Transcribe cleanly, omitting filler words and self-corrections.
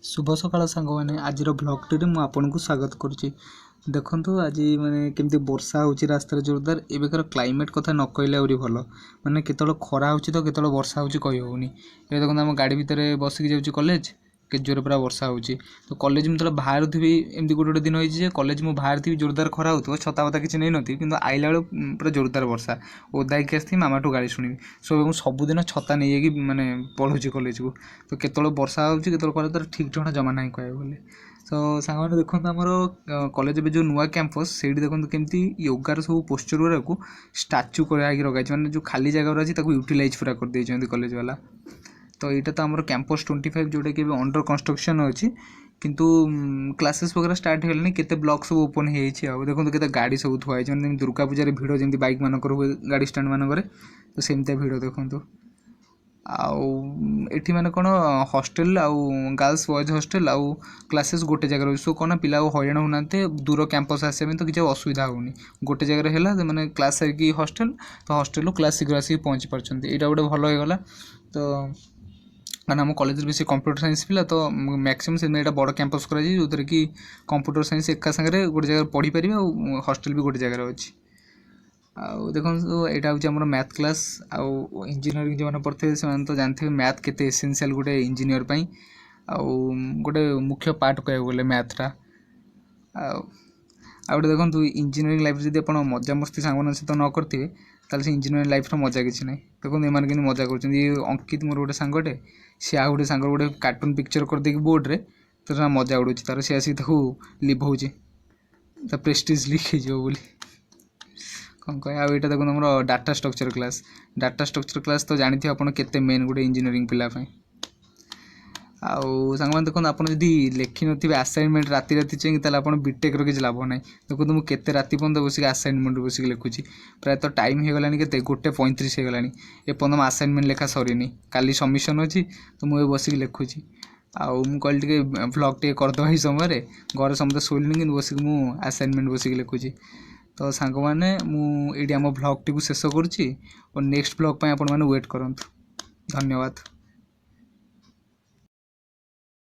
शुभ सकाळ सांगने आज ब्लॉगटी मुझे आपन को स्वागत करुच्ची। देखु आज माने केमती वर्षा होची रास्ता जोरदार एबेकर क्लाइमेट कथा न कहले आउरी भल माने केतल खरा होची तो केतल वर्षा होची कहि होउनी। ए देखो हम गाड़ी भितर बसिक जाउची कॉलेज के जोर पूरा वर्षा होची तो कॉलेज में तो बाहर थी एमती गोटे दिन होई जे कॉलेज मु बाहर थी जोरदार खरा होतो छता पता किसी नहीं नथी किंतु आइला बेले पूरा जोरदार वर्षा ओदा के आसी मामा ठू गाड़ी शुणी सो सबुदिन छता नहीं कि माने पढ़ुची कॉलेज को तो केतल वर्षा होची केतल खरा तर ठीक ठिकाना जमा नहीं कह बोले। तो सांग देखो आमर कॉलेज जो नुआ कैंपस से देखो केमती योगार सब पोस्टर गुरा स्टाच्यू कर रखाई मैंने जो खाली जगह अच्छी यूटिलाइज पूरा कर देते कॉलेज वाला। तो यहाँ तो आमर कैंपस 25 जोटा कि अंडर कंस्ट्रक्शन अच्छी किंतु क्लासेस वगैरह स्टार्ट होगा केते ब्लॉक सब ओपन हो देखो केते गाड़ी सब थुआई दुर्गा पूजा भिड़ जमी बाइक मानक हुए गाड़ी स्टैंड मानक तो सेमती भिड़ देखो आठी मैंने कौन हॉस्टल आउ गर्ल्स बॉयज हॉस्टल आउ क्लासेस गोटे जगह सो कौन पिला हईराण होना दूर कैंपस आसमें तो किसी असुविधा होनी गोटे जगह है मैंने क्लास सारिकी हॉस्टल तो हॉस्टल क्लास शीघ्र आसिक पहुँची पार्टी यहाँ गोटे भल होगा। तो मैंने आम कॉलेज बेसी कंप्यूटर साइंस पिला तो मैक्सिमम से यहाँ बड़ कैंपस कर जो कि कंप्यूटर साइंस एका सागर गोटे जगह पढ़ी पारे और हॉस्टल भी गोटे जगह अच्छी। आउ देखो यहाँ हूँ आम मैथ क्लास आउ इंजीनियरिंग जो मैंने पढ़ते से तो जानते हैं मैथ केते एसेंशियल गोटे इंजीनियर पाई आउ गोटे मुख्य पार्ट कह गले मैथटा आउ देखो इंजीनियरिंग लाइफ जब आप मजा मस्ती सांग सहित न करेंगे ताल से इंजीनियरिंग लाइफ मजा किसी ना देखो एम कि मजा कर अंकित मोर गोटे सांगटे सी आ गोटे सांग गोटे कार्टून पिक्चर करदे बोर्ड रे तो मजा उड़ू तार सी आसिक लिभाऊे प्रेस्टिज लिख बोली कौन कह आईटा देखो तुम डाटा स्ट्रक्चर क्लास तो जानते आप मेन गोटे इंजीनियरिंग पिलापाई आउ सांग देखो आप लिखि नी आसाइनमेंट राति राति चाहिए आप बीटेक किसी लाभ ना देखो तुम केते राति पर्यंत बसिक आसाइनमेंट बसिक लिखुची प्रायः तो टाइम हो गलानी के 1:35 हो गलानी एपर्तम आसाइनमेंट लेखा सरीनी काली सबमिशन अच्छी तो मुझे बसिक लिखुची आउ कहली ब्लॉग टे करदे समय घर समस्त शोनी कि बसिक मुझे आसाइनमेंट बसिक लिखुची। तो सांग मैंने मुझे आम ब्लॉग टी शेष करुच्ची और नेक्स्ट ब्लॉग पर आपण मैंने वेट करूँ। धन्यवाद।